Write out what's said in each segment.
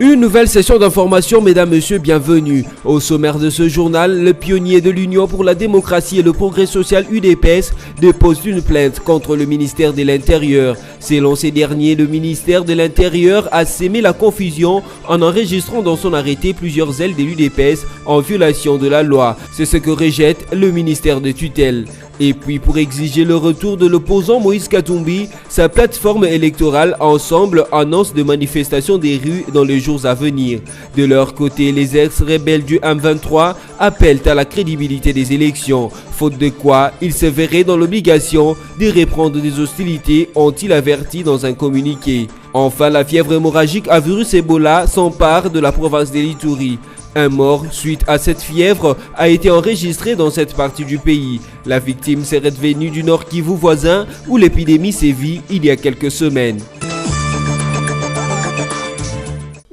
Une nouvelle session d'information, mesdames, messieurs, bienvenue. Au sommaire de ce journal, le pionnier de l'Union pour la démocratie et le progrès social UDPS dépose une plainte contre le ministère de l'Intérieur. Selon ces derniers, le ministère de l'Intérieur a sémé la confusion en enregistrant dans son arrêté plusieurs ailes de l'UDPS en violation de la loi. C'est ce que rejette le ministère de tutelle. Et puis pour exiger le retour de l'opposant Moïse Katumbi, sa plateforme électorale Ensemble annonce des manifestations des rues dans les jours à venir. De leur côté, les ex-rebelles du M23 appellent à la crédibilité des élections, faute de quoi ils se verraient dans l'obligation de reprendre des hostilités, ont-ils averti dans un communiqué. Enfin, la fièvre hémorragique à virus Ebola s'empare de la province de l'Ituri. Un mort suite à cette fièvre a été enregistré dans cette partie du pays. La victime serait venue du Nord Kivu voisin où l'épidémie sévit il y a quelques semaines.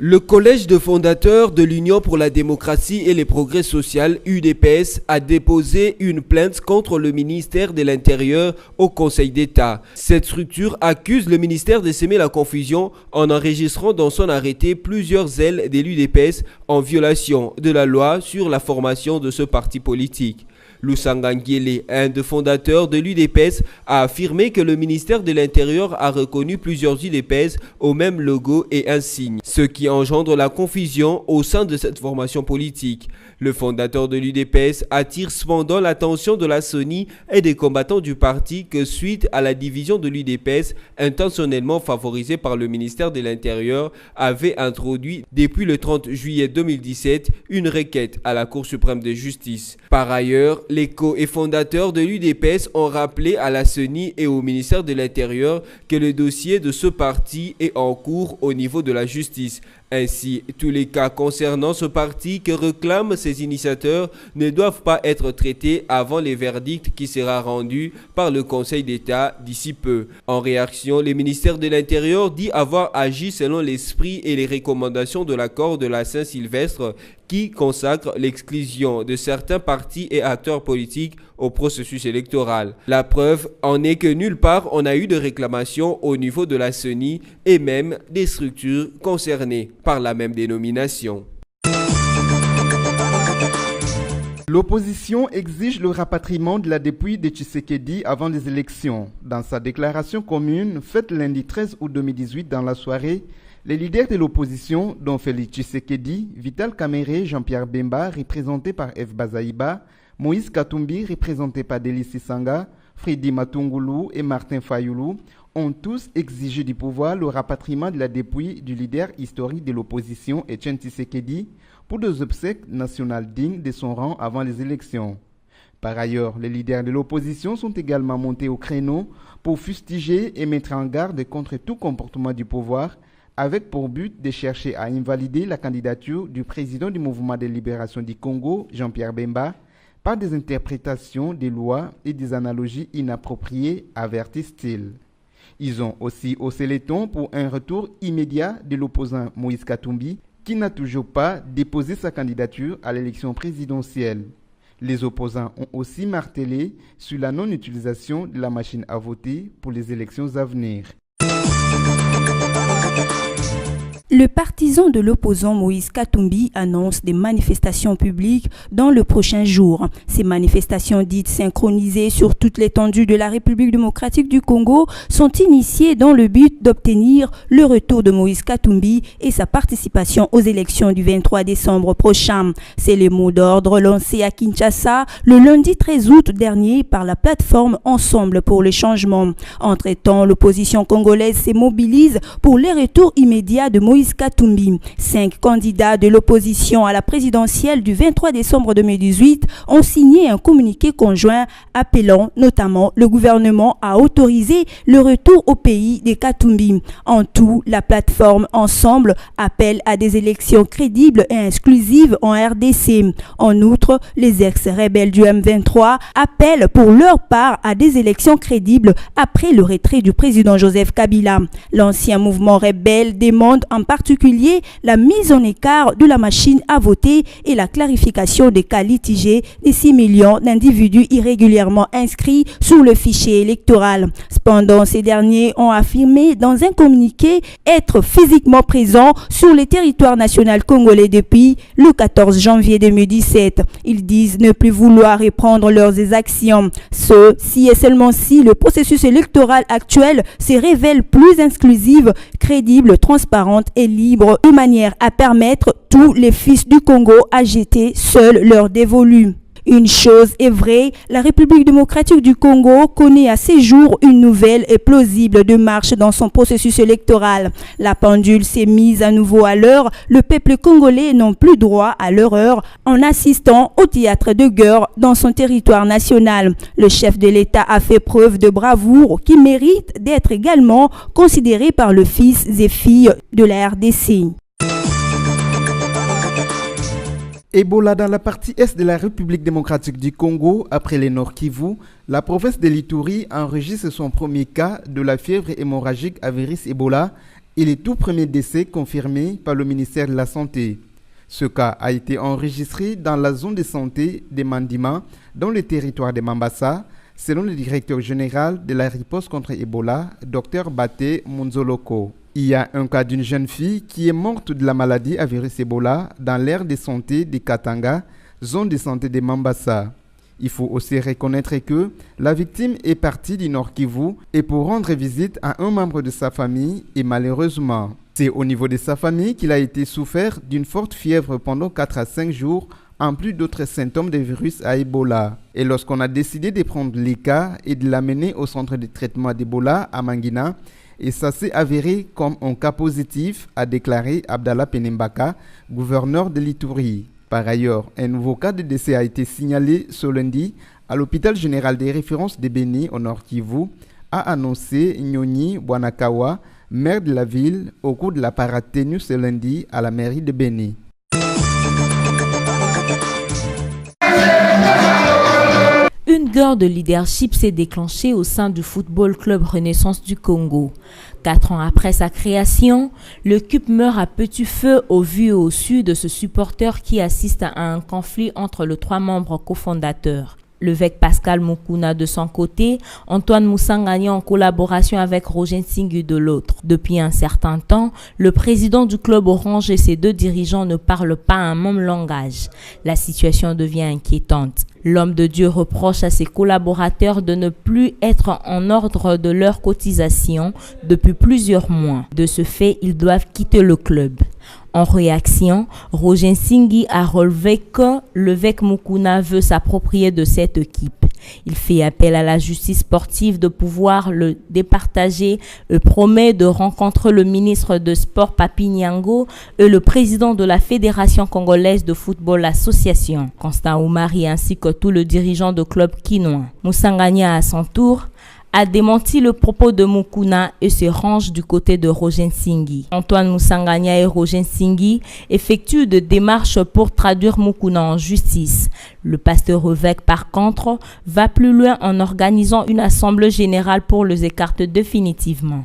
Le collège de fondateurs de l'Union pour la démocratie et les progrès social UDPS a déposé une plainte contre le ministère de l'Intérieur au Conseil d'État. Cette structure accuse le ministère de s'aimer la confusion en enregistrant dans son arrêté plusieurs ailes de l'UDPS en violation de la loi sur la formation de ce parti politique. Lusanga Nguele, un des fondateurs de l'UDPS, a affirmé que le ministère de l'Intérieur a reconnu plusieurs UDPS au même logo et insigne, ce qui engendre la confusion au sein de cette formation politique. Le fondateur de l'UDPS attire cependant l'attention de la CENI et des combattants du parti que suite à la division de l'UDPS, intentionnellement favorisée par le ministère de l'Intérieur, avait introduit depuis le 30 juillet 2017 une requête à la Cour suprême de justice. Par ailleurs, les co- et fondateurs de l'UDPS ont rappelé à la CENI et au ministère de l'Intérieur que le dossier de ce parti est en cours au niveau de la justice. Ainsi, tous les cas concernant ce parti que réclament ses initiateurs ne doivent pas être traités avant les verdicts qui sera rendu par le Conseil d'État d'ici peu. En réaction, le ministère de l'Intérieur dit avoir agi selon l'esprit et les recommandations de l'accord de la Saint-Sylvestre qui consacre l'exclusion de certains partis et acteurs politiques au processus électoral. La preuve en est que nulle part on a eu de réclamation au niveau de la CENI et même des structures concernées par la même dénomination. L'opposition exige le rapatriement de la dépouille de Tshisekedi avant les élections. Dans sa déclaration commune faite lundi 13 août 2018 dans la soirée, les leaders de l'opposition, dont Félix Tshisekedi, Vital Kamerhe, Jean-Pierre Bemba, représenté par F. Bazaïba, Moïse Katumbi, représenté par Délice Sanga, Freddy Matungulu et Martin Fayoulou, ont tous exigé du pouvoir le rapatriement de la dépouille du leader historique de l'opposition, Etienne Tshisekedi, pour des obsèques nationales dignes de son rang avant les élections. Par ailleurs, les leaders de l'opposition sont également montés au créneau pour fustiger et mettre en garde contre tout comportement du pouvoir, avec pour but de chercher à invalider la candidature du président du mouvement de libération du Congo, Jean-Pierre Bemba, par des interprétations des lois et des analogies inappropriées, avertissent-ils. Ils ont aussi haussé les tons pour un retour immédiat de l'opposant Moïse Katumbi, qui n'a toujours pas déposé sa candidature à l'élection présidentielle. Les opposants ont aussi martelé sur la non-utilisation de la machine à voter pour les élections à venir. Le partisan de l'opposant Moïse Katumbi annonce des manifestations publiques dans le prochain jour. Ces manifestations dites synchronisées sur toute l'étendue de la République démocratique du Congo sont initiées dans le but d'obtenir le retour de Moïse Katumbi et sa participation aux élections du 23 décembre prochain. C'est le mot d'ordre lancé à Kinshasa le lundi 13 août dernier par la plateforme Ensemble pour le changement. Entre-temps, l'opposition congolaise se mobilise pour le retour immédiat de Moïse Katumbi. 5 candidats de l'opposition à la présidentielle du 23 décembre 2018 ont signé un communiqué conjoint appelant notamment le gouvernement à autoriser le retour au pays de Katumbi. En tout, la plateforme Ensemble appelle à des élections crédibles et exclusives en RDC. En outre, les ex-rebelles du M23 appellent pour leur part à des élections crédibles après le retrait du président Joseph Kabila. L'ancien mouvement rebelle demande en particulier la mise en écart de la machine à voter et la clarification des cas litigés des 6 millions d'individus irrégulièrement inscrits sur le fichier électoral. Cependant, ces derniers ont affirmé dans un communiqué être physiquement présents sur le territoire national congolais depuis le 14 janvier 2017. Ils disent ne plus vouloir reprendre leurs exactions. Ce, si et seulement si le processus électoral actuel se révèle plus inclusive, crédible, transparente et libre, de manière à permettre tous les fils du Congo à jeter seuls leur dévolu. Une chose est vraie, la République démocratique du Congo connaît à ces jours une nouvelle et plausible démarche dans son processus électoral. La pendule s'est mise à nouveau à l'heure, le peuple congolais n'a plus droit à l'erreur en assistant au théâtre de guerre dans son territoire national. Le chef de l'État a fait preuve de bravoure qui mérite d'être également considéré par le fils et filles de la RDC. Ebola dans la partie est de la République démocratique du Congo, après les Nord Kivu, la province de l'Ituri enregistre son premier cas de la fièvre hémorragique à virus Ebola et les tout premiers décès confirmés par le ministère de la Santé. Ce cas a été enregistré dans la zone de santé de Mandima, dans le territoire de Mambasa, selon le directeur général de la riposte contre Ebola, Dr Baté Munzoloko. Il y a un cas d'une jeune fille qui est morte de la maladie à virus Ebola dans l'aire de santé de Katanga, zone de santé de Mambasa. Il faut aussi reconnaître que la victime est partie du Nord Kivu et pour rendre visite à un membre de sa famille et malheureusement, c'est au niveau de sa famille qu'il a été souffert d'une forte fièvre pendant 4 à 5 jours en plus d'autres symptômes de virus à Ebola. Et lorsqu'on a décidé de prendre les cas et de l'amener au centre de traitement d'Ebola à Mangina, et ça s'est avéré comme un cas positif, a déclaré Abdallah Penembaka, gouverneur de l'Ituri. Par ailleurs, un nouveau cas de décès a été signalé ce lundi à l'hôpital général des références de Beni au Nord Kivu, a annoncé Nyoni Bwanakawa, maire de la ville, au cours de la parade tenue ce lundi à la mairie de Beni. Une guerre de leadership s'est déclenchée au sein du Football Club Renaissance du Congo. 4 ans après sa création, le CUP meurt à petit feu au vu et au su de ce supporter qui assiste à un conflit entre les 3 membres cofondateurs. L'évêque Pascal Mukuna de son côté, Antoine Musanganya en collaboration avec Roger Nsingi de l'autre. Depuis un certain temps, le président du club Orange et ses 2 dirigeants ne parlent pas un même langage. La situation devient inquiétante. L'homme de Dieu reproche à ses collaborateurs de ne plus être en ordre de leur cotisation depuis plusieurs mois. De ce fait, ils doivent quitter le club. En réaction, Roger Nsingi a relevé que l'évêque Mukuna veut s'approprier de cette équipe. Il fait appel à la justice sportive de pouvoir le départager et promet de rencontrer le ministre de Sport Papi Nyango et le président de la Fédération congolaise de football association, Constant Oumari, ainsi que tout le dirigeant de club quinois. Musanganya à son tour a démenti le propos de Mukuna et se range du côté de Roger Nsingi. Antoine Musanganya et Roger Nsingi effectuent des démarches pour traduire Mukuna en justice. Le pasteur évêque, par contre, va plus loin en organisant une assemblée générale pour les écarter définitivement.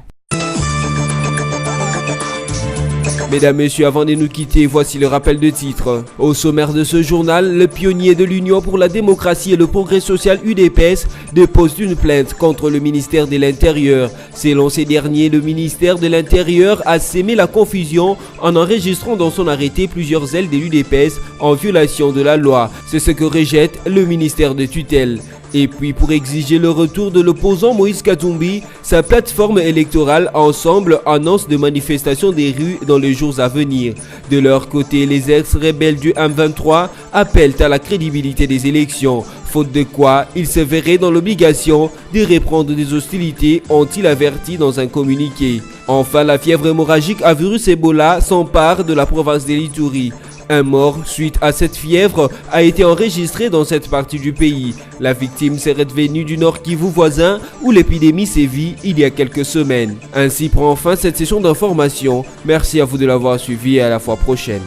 Mesdames, Messieurs, avant de nous quitter, voici le rappel de titres. Au sommaire de ce journal, le pionnier de l'Union pour la démocratie et le progrès social UDPS dépose une plainte contre le ministère de l'Intérieur. Selon ces derniers, le ministère de l'Intérieur a sémé la confusion en enregistrant dans son arrêté plusieurs ailes de l'UDPS en violation de la loi. C'est ce que rejette le ministère de tutelle. Et puis pour exiger le retour de l'opposant Moïse Katumbi, sa plateforme électorale Ensemble annonce de manifestations des rues dans les jours à venir. De leur côté, les ex-rebelles du M23 appellent à la crédibilité des élections, faute de quoi ils se verraient dans l'obligation de reprendre des hostilités, ont-ils averti dans un communiqué. Enfin, la fièvre hémorragique à virus Ebola s'empare de la province de l'Ituri. Un mort suite à cette fièvre a été enregistré dans cette partie du pays. La victime serait venue du Nord Kivu voisin où l'épidémie sévit il y a quelques semaines. Ainsi prend fin cette session d'information. Merci à vous de l'avoir suivi et à la fois prochaine.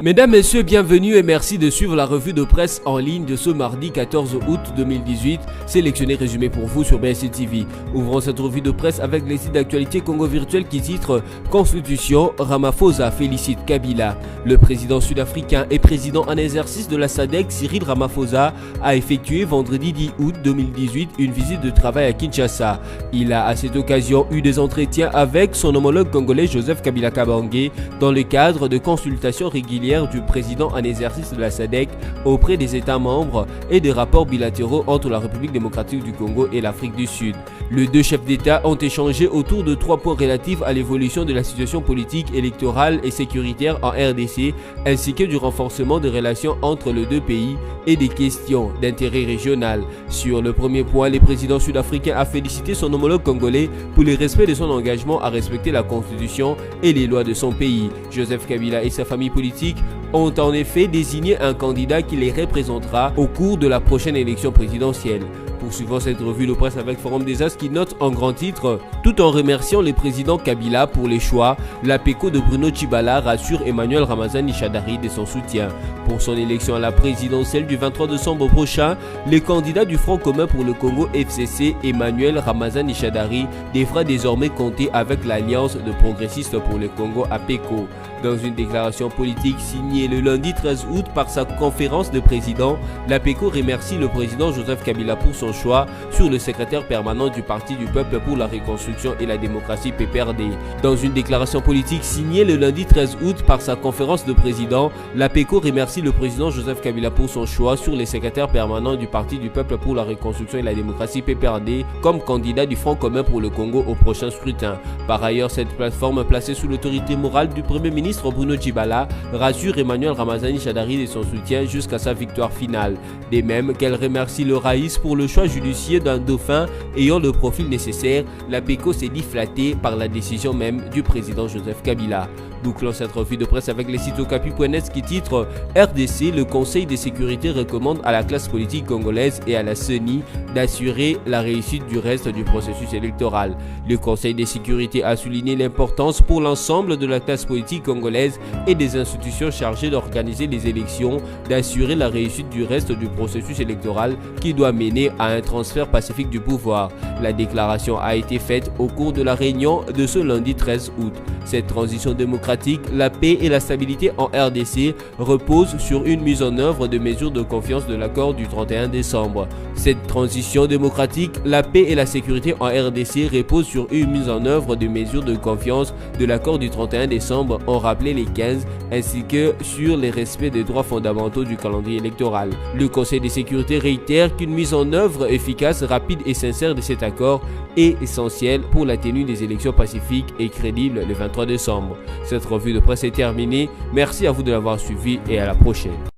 Mesdames, Messieurs, bienvenue et merci de suivre la revue de presse en ligne de ce mardi 14 août 2018, sélectionné résumé pour vous sur BSC TV. Ouvrons cette revue de presse avec les sites d'actualité Congo Virtuel qui titre « Constitution, Ramaphosa félicite Kabila ». Le président sud-africain et président en exercice de la SADC, Cyril Ramaphosa, a effectué vendredi 10 août 2018 une visite de travail à Kinshasa. Il a à cette occasion eu des entretiens avec son homologue congolais Joseph Kabila Kabange dans le cadre de consultations régulières du président en exercice de la SADC auprès des États membres et des rapports bilatéraux entre la République démocratique du Congo et l'Afrique du Sud. Les deux chefs d'État ont échangé autour de 3 points relatifs à l'évolution de la situation politique, électorale et sécuritaire en RDC, ainsi que du renforcement des relations entre les deux pays et des questions d'intérêt régional. Sur le premier point, le président sud-africain a félicité son homologue congolais pour le respect de son engagement à respecter la Constitution et les lois de son pays. Joseph Kabila et sa famille politique ont en effet désigné un candidat qui les représentera au cours de la prochaine élection présidentielle. Poursuivons cette revue de presse avec Forum des As qui note en grand titre « Tout en remerciant le président Kabila pour les choix, l'APECO de Bruno Tshibala rassure Emmanuel Ramazani Shadary de son soutien. Pour son élection à la présidentielle du 23 décembre prochain, le candidat du Front commun pour le Congo FCC, Emmanuel Ramazani Shadary, devra désormais compter avec l'Alliance de progressistes pour le Congo APECO. Dans une déclaration politique signée le lundi 13 août par sa conférence de présidents, l'APECO remercie le président Joseph Kabila pour son choix sur le secrétaire permanent du Parti du Peuple pour la Reconstruction et la Démocratie PPRD. Dans une déclaration politique signée le lundi 13 août par sa conférence de présidents, l'APECO remercie le président Joseph Kabila pour son choix sur le secrétaire permanent du Parti du Peuple pour la Reconstruction et la Démocratie PPRD comme candidat du Front commun pour le Congo au prochain scrutin. Par ailleurs, cette plateforme placée sous l'autorité morale du Premier ministre Bruno Tshibala rassure Emmanuel Ramazani Shadary de son soutien jusqu'à sa victoire finale. De même qu'elle remercie le Raïs pour le choix judiciaire d'un dauphin ayant le profil nécessaire, l'APECO s'est dit flatté par la décision même du président Joseph Kabila. Bouclons cette revue de presse avec les sites okapi.net qui titre RDC, le Conseil de sécurité recommande à la classe politique congolaise et à la CENI d'assurer la réussite du reste du processus électoral. Le Conseil de sécurité a souligné l'importance pour l'ensemble de la classe politique congolaise et des institutions chargées d'organiser les élections d'assurer la réussite du reste du processus électoral qui doit mener à un transfert pacifique du pouvoir. La déclaration a été faite au cours de la réunion de ce lundi 13 août. Cette transition démocratique, la paix et la stabilité en RDC reposent sur une mise en œuvre de mesures de confiance de l'accord du 31 décembre. Cette transition démocratique, la paix et la sécurité en RDC reposent sur une mise en œuvre de mesures de confiance de l'accord du 31 décembre, ont rappelé les 15, ainsi que sur les respects des droits fondamentaux du calendrier électoral. Le Conseil de sécurité réitère qu'une mise en œuvre efficace, rapide et sincère de cet accord est essentielle pour la tenue des élections pacifiques et crédibles le 23 décembre. Cette revue de presse est terminée. Merci à vous de l'avoir suivi et à la prochaine.